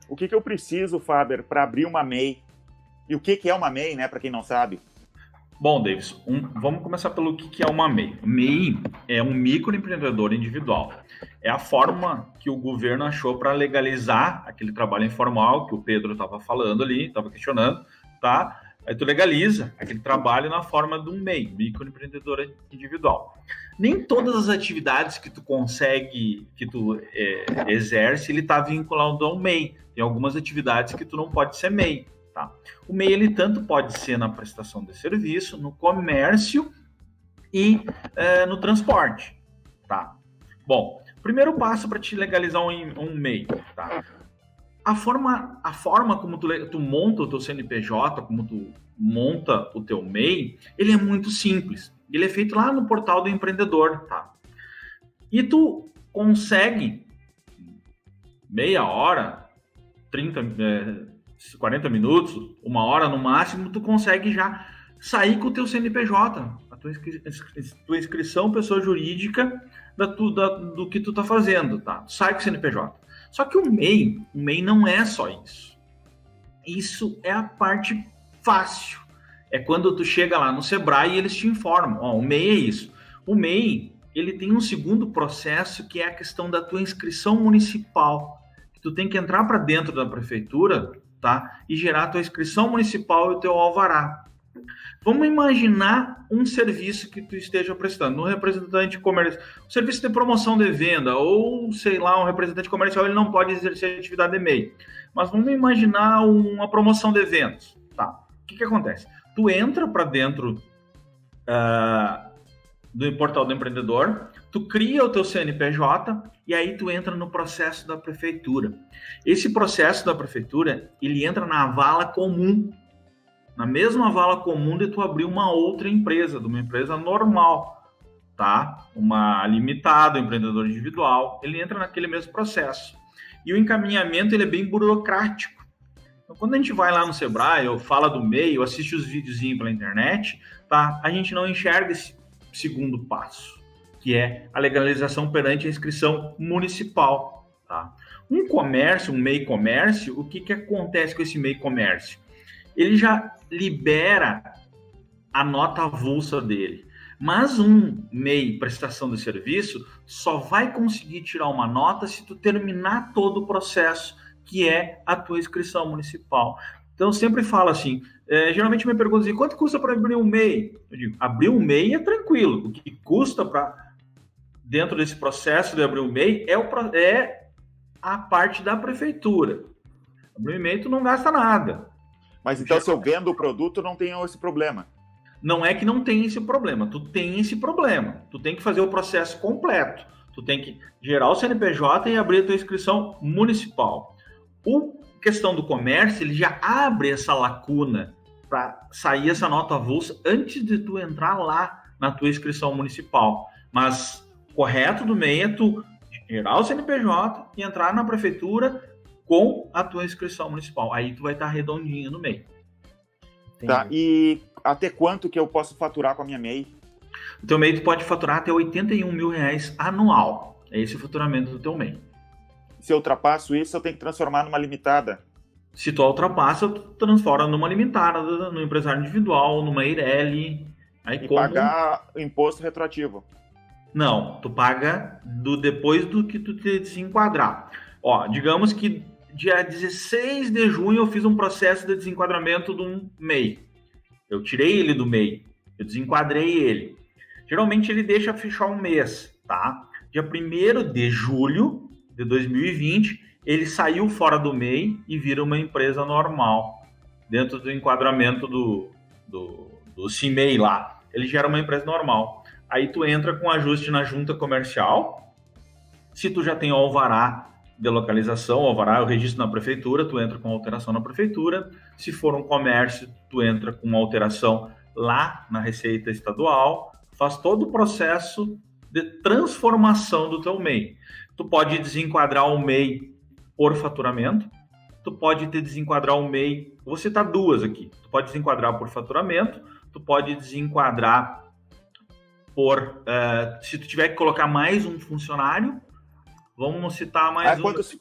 O que eu preciso, Faber, para abrir uma MEI? E o que é uma MEI, né, para quem não sabe? Bom, Davis, vamos começar pelo que é uma MEI. MEI é um microempreendedor individual. É a forma que o governo achou para legalizar aquele trabalho informal que o Pedro estava falando ali, estava questionando, tá? Aí tu legaliza aquele trabalho na forma de um MEI, microempreendedor individual. Nem todas as atividades que tu consegue, que tu exerce, ele está vinculado ao MEI. Tem algumas atividades que tu não pode ser MEI. Tá? O MEI ele tanto pode ser na prestação de serviço, no comércio e no transporte. Tá? Bom, primeiro passo para te legalizar um MEI. Tá? A forma como tu monta o teu CNPJ, como tu monta o teu MEI, ele é muito simples. Ele é feito lá no portal do empreendedor. Tá? E tu consegue meia hora, 40 minutos, uma hora no máximo, tu consegue já sair com o teu CNPJ, a tua inscrição pessoa jurídica do que tu tá fazendo, tá? Tu sai com o CNPJ. Só que o MEI não é só isso. Isso é a parte fácil. É quando tu chega lá no Sebrae e eles te informam, ó, o MEI é isso. O MEI, ele tem um segundo processo que é a questão da tua inscrição municipal. Tu tem que entrar para dentro da prefeitura, tá? E gerar a tua inscrição municipal e o teu alvará. Vamos imaginar um serviço que tu esteja prestando, um representante comercial, um serviço de promoção de venda, ou sei lá, um representante comercial, ele não pode exercer atividade de MEI. Mas vamos imaginar uma promoção de eventos, tá? O que acontece? Tu entra para dentro do portal do empreendedor, tu cria o teu CNPJ e aí tu entra no processo da prefeitura. Esse processo da prefeitura, ele entra na vala comum, na mesma vala comum de tu abrir uma outra empresa, de uma empresa normal, tá? Uma limitada, um empreendedor individual, ele entra naquele mesmo processo. E o encaminhamento, ele é bem burocrático. Então, quando a gente vai lá no Sebrae, ou fala do MEI, ou assiste os videozinhos pela internet, tá? A gente não enxerga esse segundo passo, que é a legalização perante a inscrição municipal. Tá? Um comércio, um MEI comércio, o que acontece com esse MEI comércio? Ele já libera a nota avulsa dele, mas um MEI prestação de serviço só vai conseguir tirar uma nota se tu terminar todo o processo, que é a tua inscrição municipal. Então, eu sempre falo assim, geralmente me perguntam assim, quanto custa para abrir um MEI? Eu digo, abrir um MEI é tranquilo. O que custa para, dentro desse processo de abrir um MEI, é a parte da prefeitura. Abrir um MEI, tu não gasta nada. Mas então, se eu vendo o produto, não tenho esse problema? Não é que não tem esse problema, tu tem esse problema. Tu tem que fazer o processo completo. Tu tem que gerar o CNPJ e abrir a tua inscrição municipal. Questão do comércio, ele já abre essa lacuna para sair essa nota avulsa antes de tu entrar lá na tua inscrição municipal. Mas correto do MEI é tu gerar o CNPJ e entrar na prefeitura com a tua inscrição municipal. Aí tu vai estar redondinho no MEI. Entendi. Tá, e até quanto que eu posso faturar com a minha MEI? O teu MEI tu pode faturar até R$81 mil anual. É esse o faturamento do teu MEI. Se eu ultrapasso isso, eu tenho que transformar numa limitada. Se tu ultrapassa, tu transforma numa limitada, no empresário individual, numa EIRELI. E pagar imposto retroativo. Não, tu paga depois do que tu te desenquadrar. Ó, digamos que dia 16 de junho eu fiz um processo de desenquadramento de um MEI. Eu tirei ele do MEI, eu desenquadrei ele. Geralmente ele deixa fechar um mês, tá? Dia 1º de julho de 2020, ele saiu fora do MEI e vira uma empresa normal, dentro do enquadramento do CIMEI lá. Ele gera uma empresa normal. Aí tu entra com ajuste na junta comercial. Se tu já tem o alvará de localização, o alvará é o registro na prefeitura, tu entra com alteração na prefeitura. Se for um comércio, tu entra com alteração lá na Receita Estadual. Faz todo o processo de transformação do teu MEI. Tu pode desenquadrar o MEI por faturamento, tu pode desenquadrar o MEI, vou citar duas aqui, tu pode desenquadrar por faturamento, tu pode desenquadrar por, se tu tiver que colocar mais um funcionário, Vamos citar mais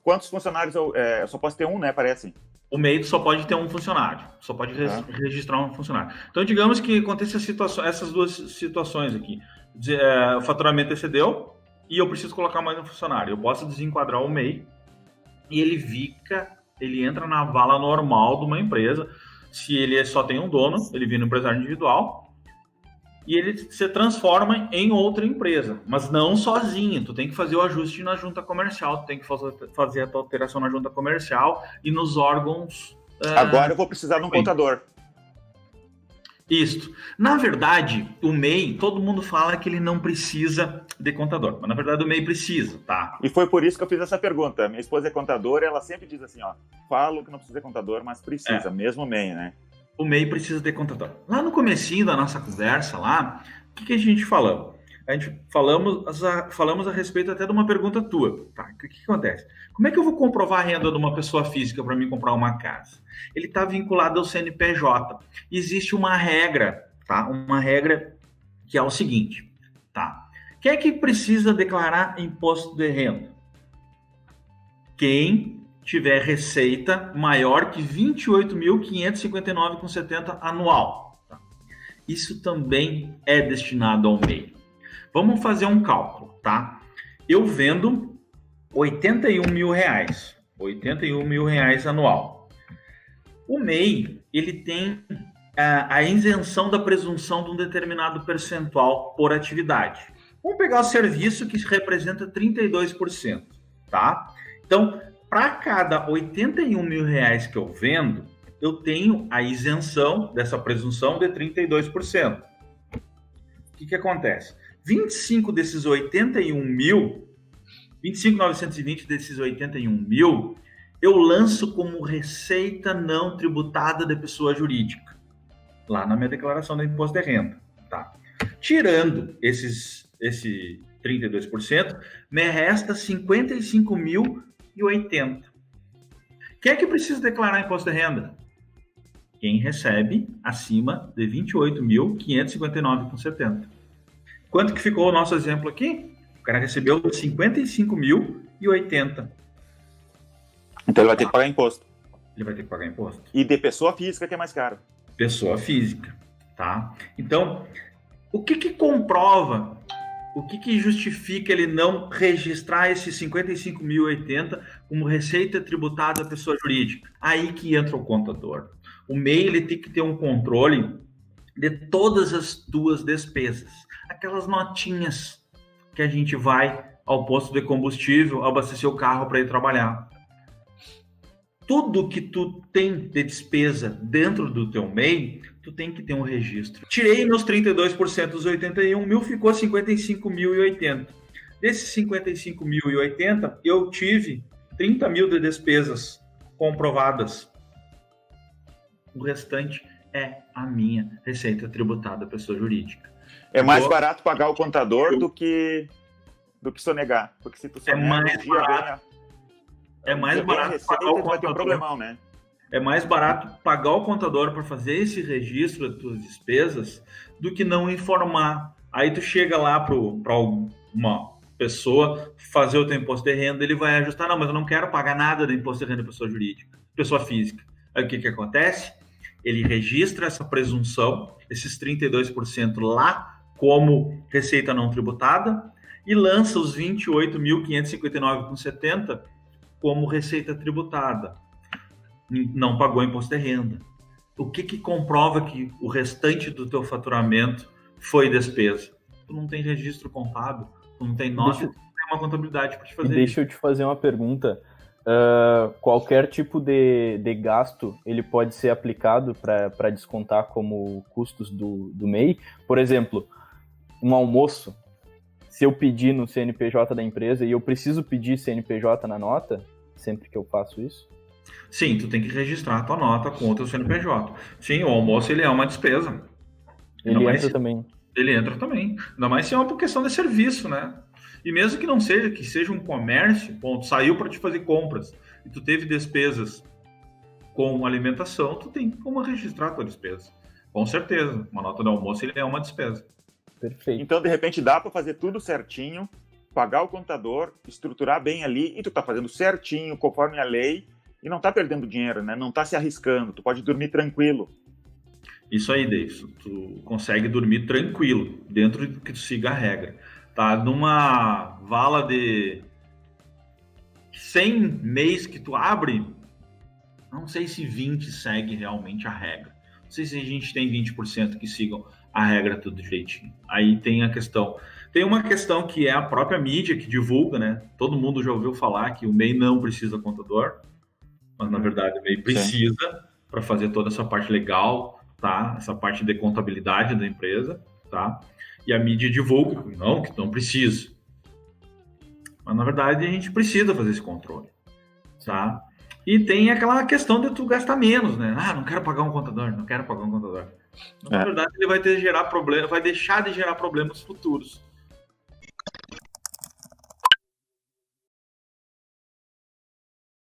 quantos funcionários eu só posso ter um, né? Parece. O MEI só pode ter um funcionário, só pode registrar um funcionário. Então, digamos que aconteça essas duas situações aqui. O faturamento excedeu e eu preciso colocar mais um funcionário. Eu posso desenquadrar o MEI e ele entra na vala normal de uma empresa. Se ele só tem um dono, ele vira um empresário individual e ele se transforma em outra empresa, mas não sozinho. Tu tem que fazer o ajuste na junta comercial, tu tem que fazer a tua alteração na junta comercial e nos órgãos... Agora eu vou precisar de um contador. Isso. Na verdade, o MEI, todo mundo fala que ele não precisa de contador, mas na verdade o MEI precisa, tá? E foi por isso que eu fiz essa pergunta. Minha esposa é contadora, ela sempre diz assim, ó, falo que não precisa de contador, mas precisa, mesmo o MEI, né? O MEI precisa de contador. Lá no comecinho da nossa conversa, lá, o que a gente falou? A gente falamos a respeito até de uma pergunta tua. Tá? O que acontece? Como é que eu vou comprovar a renda de uma pessoa física para mim comprar uma casa? Ele está vinculado ao CNPJ. Existe uma regra, tá? Uma regra que é o seguinte, tá? Quem é que precisa declarar imposto de renda? Quem tiver receita maior que R$ 28.559,70 anual. Tá? Isso também é destinado ao MEI. Vamos fazer um cálculo, tá? Eu vendo R$81 mil, R$81 mil anual. O MEI, ele tem a isenção da presunção de um determinado percentual por atividade. Vamos pegar o serviço que representa 32%, tá? Então, para cada R$81 mil que eu vendo, eu tenho a isenção dessa presunção de 32%. O que acontece? 25 desses 81 mil, 25.920 desses 81 mil, eu lanço como receita não tributada de pessoa jurídica, lá na minha declaração do imposto de renda. Tá? Tirando esse 32%, me resta 55.080. Quem é que precisa declarar imposto de renda? Quem recebe acima de 28.559,70. Quanto que ficou o nosso exemplo aqui? O cara recebeu 55.080. Então ele vai ter que pagar imposto. Ele vai ter que pagar imposto. E de pessoa física que é mais caro. Pessoa física, tá? Então, o que comprova, o que justifica ele não registrar esse 55.080 como receita tributada à pessoa jurídica? Aí que entra o contador. O MEI ele tem que ter um controle de todas as tuas despesas. Aquelas notinhas que a gente vai ao posto de combustível, abastecer o carro para ir trabalhar. Tudo que tu tem de despesa dentro do teu MEI, tu tem que ter um registro. Tirei meus 32% dos 81 mil, ficou 55.080. Desses 55.080, eu tive 30 mil de despesas comprovadas. O restante é a minha receita tributada à pessoa jurídica. É mais barato pagar o contador do que sonegar. Porque se tu sonegar, é mais barato pagar o contador. Vai ter um problemão, né? É mais barato pagar o contador para fazer esse registro das tuas despesas do que não informar. Aí tu chega lá para uma pessoa fazer o teu imposto de renda, ele vai ajustar. Não, mas eu não quero pagar nada de imposto de renda de pessoa jurídica, pessoa física. Aí o que acontece? Ele registra essa presunção, esses 32% lá como receita não tributada e lança os 28.559,70 como receita tributada. Não pagou imposto de renda. O que comprova que o restante do teu faturamento foi despesa? Tu não tem registro contábil, tu não tem nota, tu não tem uma contabilidade para te fazer isso. Deixa eu te fazer uma pergunta. Qualquer tipo de gasto ele pode ser aplicado para descontar como custos do MEI? Por exemplo, um almoço, se eu pedir no CNPJ da empresa e eu preciso pedir CNPJ na nota, sempre que eu faço isso? Sim, tu tem que registrar a tua nota com o teu CNPJ. Sim, o almoço ele é uma despesa. Ele entra também. Ele entra também. Ainda mais se é uma questão de serviço, né? E mesmo que não seja, que seja um comércio, bom, tu saiu para te fazer compras e tu teve despesas com alimentação, tu tem como registrar a tua despesa. Com certeza. Uma nota de almoço ele é uma despesa. Perfeito. Então, de repente, dá para fazer tudo certinho, pagar o contador, estruturar bem ali, e tu tá fazendo certinho, conforme a lei, e não tá perdendo dinheiro, né? Não tá se arriscando, tu pode dormir tranquilo. Isso aí, Davidson. Tu consegue dormir tranquilo, dentro de que tu siga a regra. Tá numa vala de 100 mês que tu abre, não sei se 20 segue realmente a regra. Não sei se a gente tem 20% que sigam a regra tudo direitinho. Aí tem a questão. Tem uma questão que é a própria mídia que divulga, né? Todo mundo já ouviu falar que o MEI não precisa contador, mas na verdade o MEI precisa para fazer toda essa parte legal, tá? Essa parte de contabilidade da empresa, tá? E a mídia divulga que não precisa. Mas na verdade a gente precisa fazer esse controle, tá? E tem aquela questão de tu gastar menos, né? Não quero pagar um contador, não quero pagar um contador. Na verdade, ele vai gerar problema, vai deixar de gerar problemas futuros.